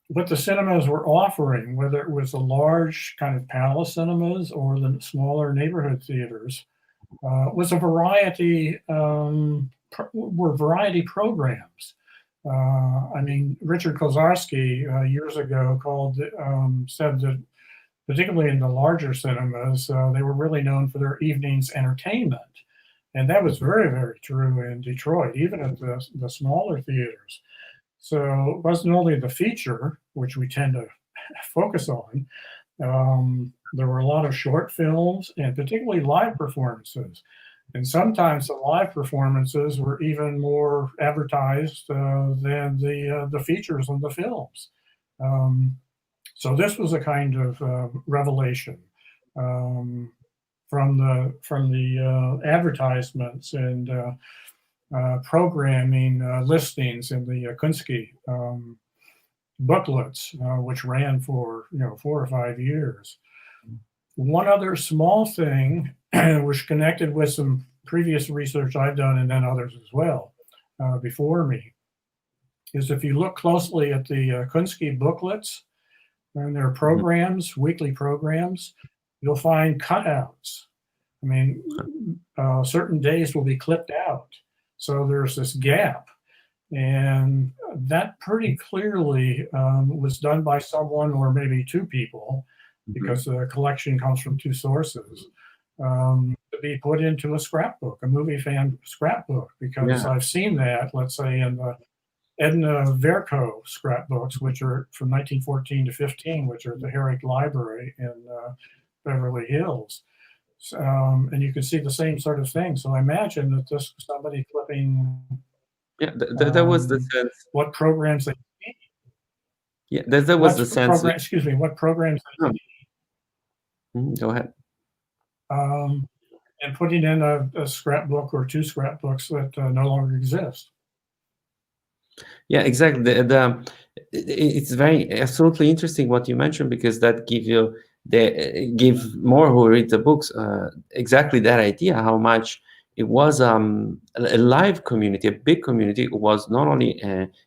what the cinemas were offering, whether it was the large kind of palace cinemas or the smaller neighborhood theaters, was a variety, were variety programs. I mean, Richard Kozarski years ago said that particularly in the larger cinemas, they were really known for their evening's entertainment. And that was very, very true in Detroit, even at the smaller theaters. So it wasn't only the feature, which we tend to focus on, there were a lot of short films and particularly live performances. And sometimes the live performances were even more advertised than the features and the films. So this was a kind of revelation from the advertisements and programming listings in the Kunstski booklets, which ran for 4 or 5 years. One other small thing, which connected with some previous research I've done and then others as well before me, is if you look closely at the Kunstski booklets and their programs, weekly programs, you'll find cutouts. I mean, certain days will be clipped out. So there's this gap. And that pretty clearly was done by someone or maybe two people, because the collection comes from two sources, to be put into a scrapbook, a movie fan scrapbook, because I've seen that, let's say, in the Edna Verco scrapbooks, which are from 1914 to 15, which are at the Herrick Library in Beverly Hills. And you can see the same sort of thing. So I imagine that this was somebody flipping. Yeah, that was the sense. What programs they need. Yeah, that was the sense. Excuse me, what programs they need. Go ahead. And putting in a scrapbook or two scrapbooks that no longer exist. Yeah, exactly. It's absolutely interesting what you mentioned, because that give more who read the books exactly that idea, how much it was a live community, a big community who was not only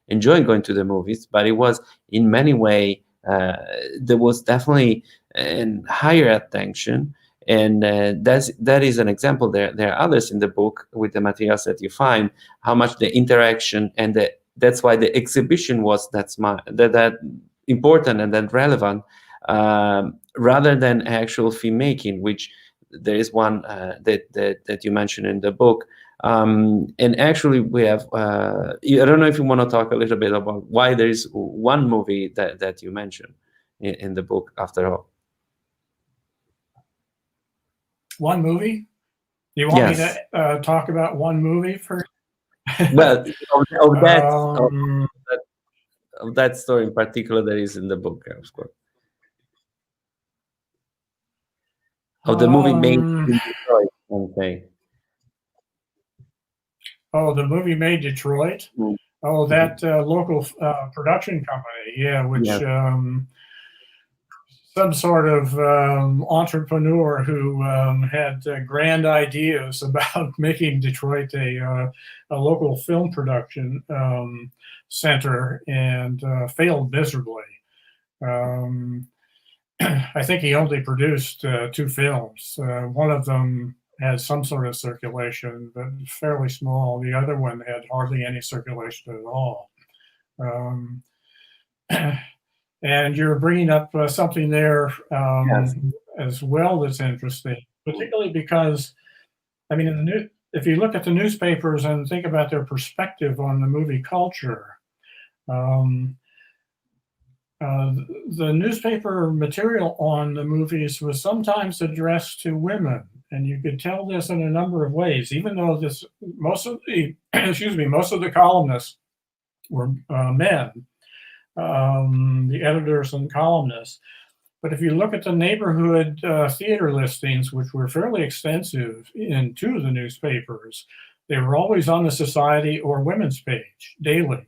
enjoying going to the movies, but it was in many ways, there was definitely a higher attention. And that is an example. There are others in the book with the materials that you find, how much the interaction and that's why the exhibition was that important and that relevant, rather than actual filmmaking, which there is one that you mentioned in the book. And actually we have, I don't know if you want to talk a little bit about why there is one movie that you mentioned in the book after all. One movie? You want me to talk about one movie first? Well, of that story in particular that is in the book, of course. Of the movie made in Detroit, okay. Oh, the movie made Detroit? Oh, that local production company, which some sort of entrepreneur who had grand ideas about making Detroit a local film production center, and failed miserably. I think he only produced 2 films. One of them has some sort of circulation, but fairly small. The other one had hardly any circulation at all. And you're bringing up something there Yes. as well that's interesting, particularly because, I mean, if you look at the newspapers and think about their perspective on the movie culture, the newspaper material on the movies was sometimes addressed to women, and you could tell this in a number of ways. Even though most of the most of the columnists were men, the editors and columnists. But if you look at the neighborhood theater listings, which were fairly extensive in two of the newspapers, they were always on the society or women's page daily.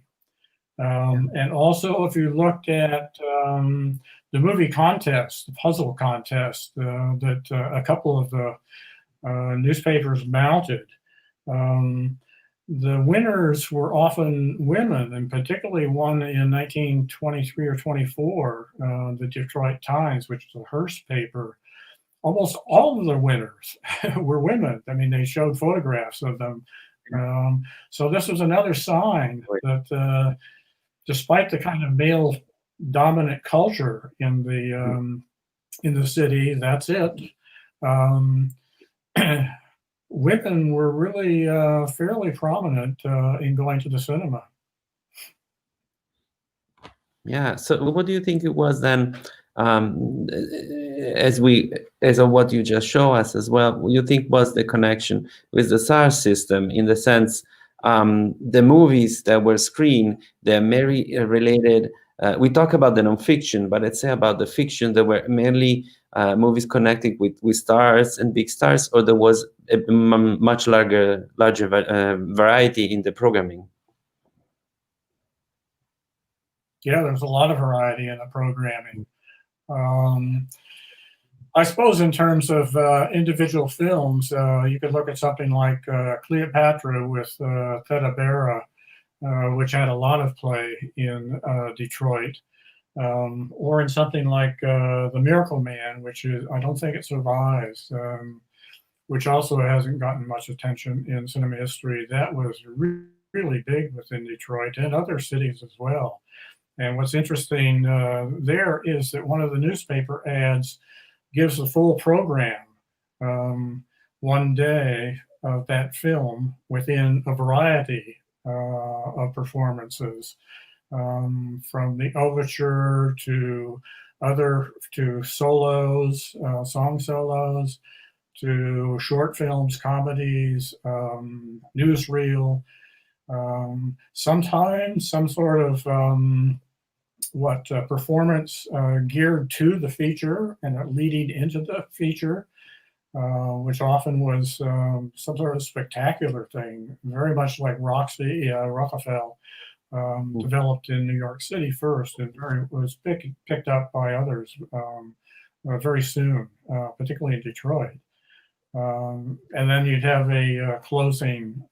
And also, if you looked at the movie contest, the puzzle contest that a couple of the newspapers mounted, the winners were often women, and particularly one in 1923 or 24, the Detroit Times, which is a Hearst paper. Almost all of the winners were women. I mean, they showed photographs of them. So this was another sign that despite the kind of male dominant culture in the city, that's it. Women were really fairly prominent in going to the cinema. Yeah. So what do you think it was then, as of what you just show us as well, what you think was the connection with the SAR system, in the sense the movies that were screened, they're merely related. We talk about the nonfiction, but let's say about the fiction, there were merely movies connected with stars and big stars, or there was a much larger variety in the programming? Yeah, there's a lot of variety in the programming. I suppose in terms of individual films, you could look at something like Cleopatra with Theda Bara, which had a lot of play in Detroit, or in something like The Miracle Man, which is, I don't think it survives, which also hasn't gotten much attention in cinema history. That was really big within Detroit and other cities as well. And what's interesting there is that one of the newspaper ads gives the full program one day of that film within a variety of performances, from the overture to solos, song solos, to short films, comedies, newsreel, sometimes some sort of performance geared to the feature and leading into the feature, which often was some sort of spectacular thing, very much like Roxy Rockefeller, developed in New York City first, and was picked up by others very soon, particularly in Detroit. And then you'd have a closing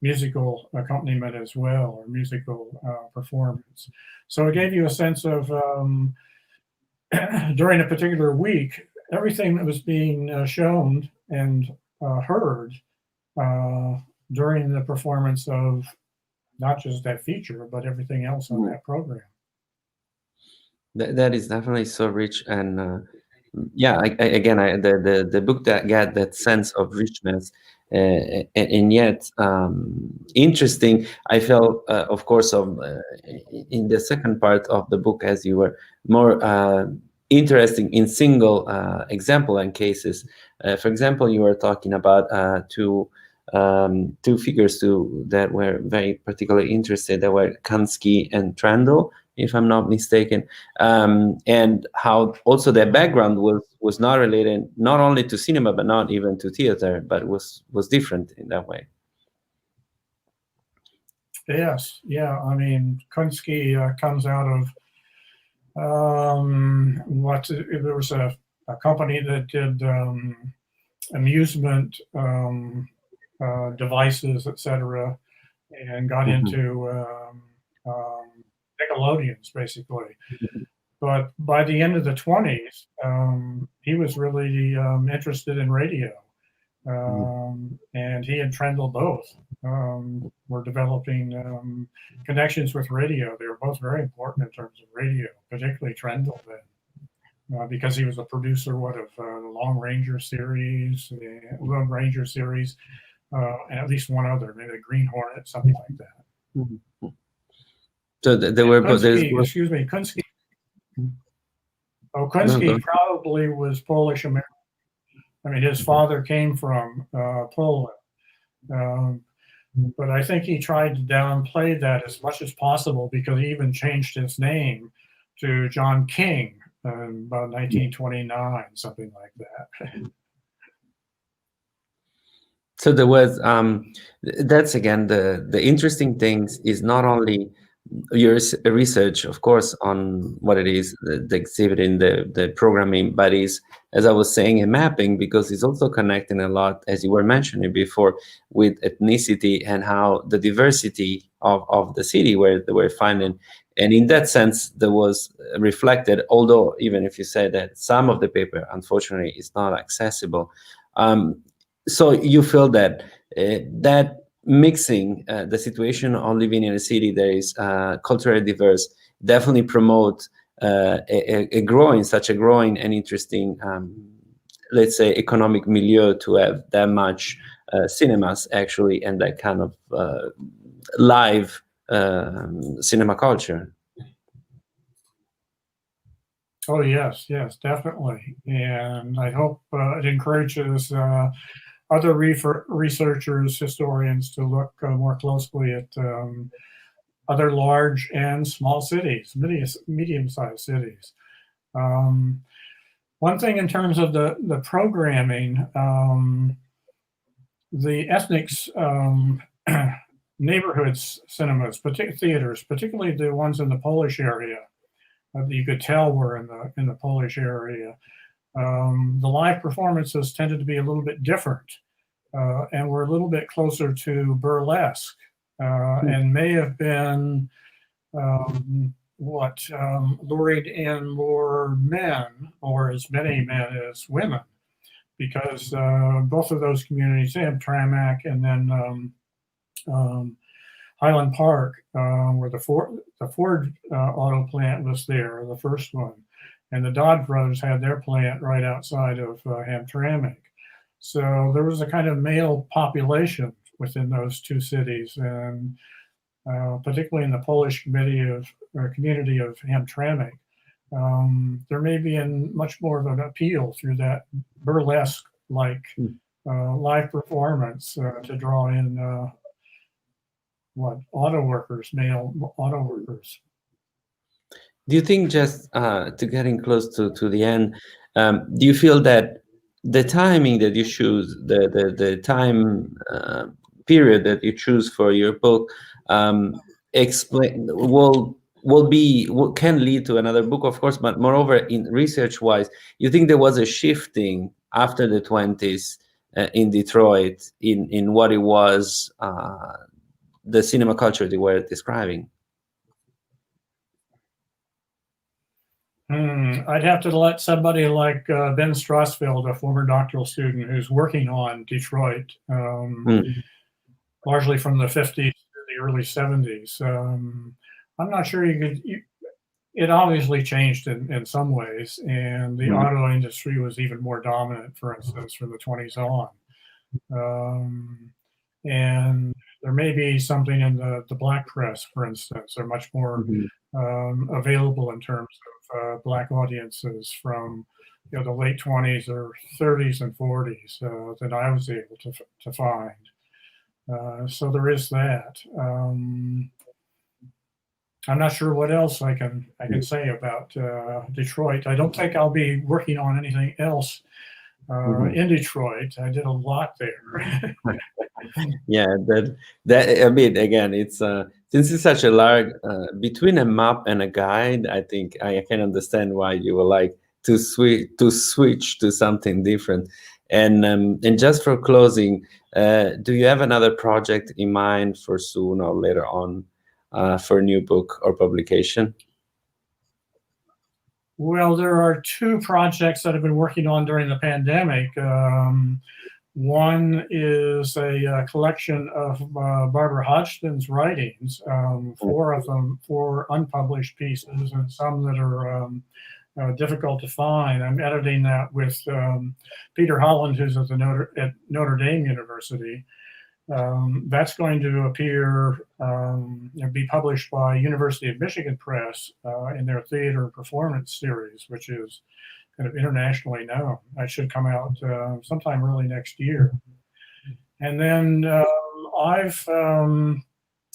musical accompaniment as well, or musical performance. So it gave you a sense of, during a particular week, everything that was being shown and heard during the performance of not just that feature, but everything else on that program. That is definitely so rich, and yeah, the book that got that sense of richness, and yet interesting. I felt, of course, in the second part of the book, as you were more interesting in single example and cases. For example, you were talking about two figures that were very particularly interested. That were Kansky and Trandle, if I'm not mistaken, and how also their background was not related, not only to cinema, but not even to theater, but was different in that way. Yes, yeah. I mean, Kansky comes out of there was a company that did amusement devices, etc., and got into Nickelodeons, basically. But by the end of the 20s, he was really interested in radio, and he and Trendle both. were developing connections with radio. They were both very important in terms of radio, particularly Trendle then, because he was a producer, of the Lone Ranger series, and at least one other, maybe the Green Hornet, something like that. Mm-hmm. So there were Kunski. Oh, Kunski probably was Polish American. I mean, his father came from Poland, but I think he tried to downplay that as much as possible, because he even changed his name to John King in about 1929, something like that. So there was, that's again, the interesting things is not only your research, of course, on what it is, the exhibit in the programming, but is, as I was saying, a mapping, because it's also connecting a lot, as you were mentioning before, with ethnicity and how the diversity of the city where they were finding. And in that sense, there was reflected, although even if you say that some of the paper, unfortunately, is not accessible. So you feel that that mixing the situation of living in a city that is culturally diverse definitely promote such a growing and interesting, let's say, economic milieu to have that much cinemas actually, and that kind of live cinema culture. Oh yes, definitely, and I hope it encourages other researchers, historians, to look more closely at other large and small cities, medium-sized cities. One thing in terms of the programming, the ethnic neighborhoods cinemas, theaters, particularly the ones in the Polish area, you could tell were in the Polish area. The live performances tended to be a little bit different, and were a little bit closer to burlesque, and may have been lured in more men, or as many men as women, because both of those communities, Hamtramck and then Highland Park, where the Ford auto plant was there, the first one. And the Dodd brothers had their plant right outside of Hamtramck. So there was a kind of male population within those two cities, and particularly in the Polish community of Hamtramck, there may be much more of an appeal through that burlesque-like live performance to draw in male auto workers. Do you think, just to getting close to the end, do you feel that the timing that you choose, the time period that you choose for your book, can lead to another book, of course, but moreover, in research-wise, you think there was a shifting after the 20s in Detroit in what it was, the cinema culture they were describing? I'd have to let somebody like Ben Strassfeld, a former doctoral student who's working on Detroit, largely from the 50s to the early 70s. I'm not sure it obviously changed in some ways, and the auto industry was even more dominant, for instance, from the 20s on. And there may be something in the black press, for instance. They're much more available in terms of black audiences from the late 20s or 30s and 40s that I was able to find. So there is that. I'm not sure what else I can say about Detroit. I don't think I'll be working on anything else in Detroit. I did a lot there. Yeah, that I mean, again, it's since it's such a large between a map and a guide, I think I can understand why you would like to switch to something different. And just for closing, do you have another project in mind for soon or later on for a new book or publication? Well, there are two projects that I've been working on during the pandemic. One is a collection of Barbara Hodgkin's writings, 4 of them, 4 unpublished pieces, and some that are difficult to find. I'm editing that with Peter Holland, who's at Notre Dame University. That's going to appear, be published by University of Michigan Press in their theater and performance series, which is kind of internationally known. That should come out sometime early next year. And then I've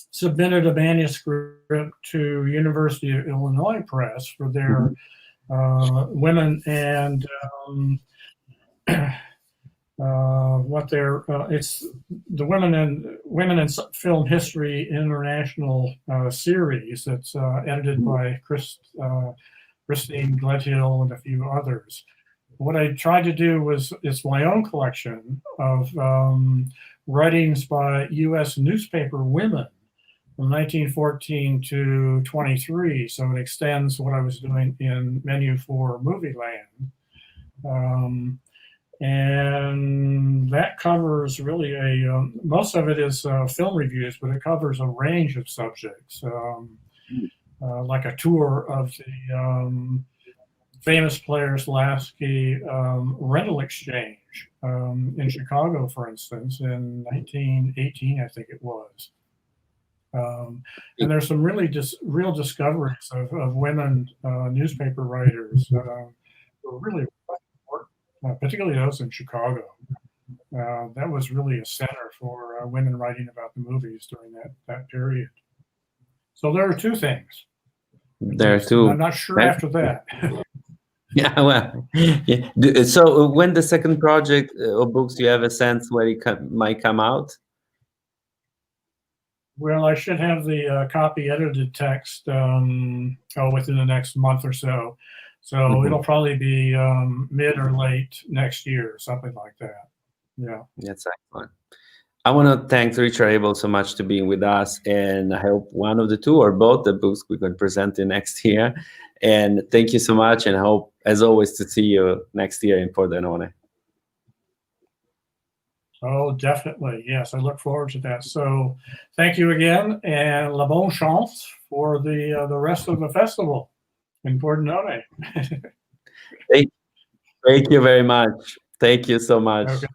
submitted a manuscript to University of Illinois Press for their women and it's the women in film history international series that's edited by Christine Gledhill and a few others. What I tried to do is my own collection of writings by U.S. newspaper women from 1914 to 23. So it extends what I was doing in Menu for Movieland. And that covers really most of it is film reviews, but it covers a range of subjects. Like a tour of the famous Players Lasky rental exchange in Chicago, for instance, in 1918, I think it was. And there's some really real discoveries of women newspaper writers who are really important, particularly those in Chicago. That was really a center for women writing about the movies during that period. So there are 2 things. There are 2. I'm not sure after that. Yeah, well, yeah. So when the second project of books, do you have a sense where it might come out? Well, I should have the copy edited text within the next month or so. So it'll probably be mid or late next year, something like that. Yeah. That's excellent. I want to thank Richard Abel so much to being with us, and I hope one of the 2 or both the books we can present in next year. And thank you so much, and I hope, as always, to see you next year in Pordenone. Oh, definitely. Yes, I look forward to that. So thank you again, and la bonne chance for the rest of the festival in Pordenone. Thank you very much. Thank you so much. Okay.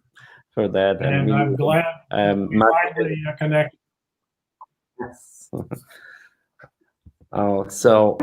For that, and I'm glad we finally connected. Oh, so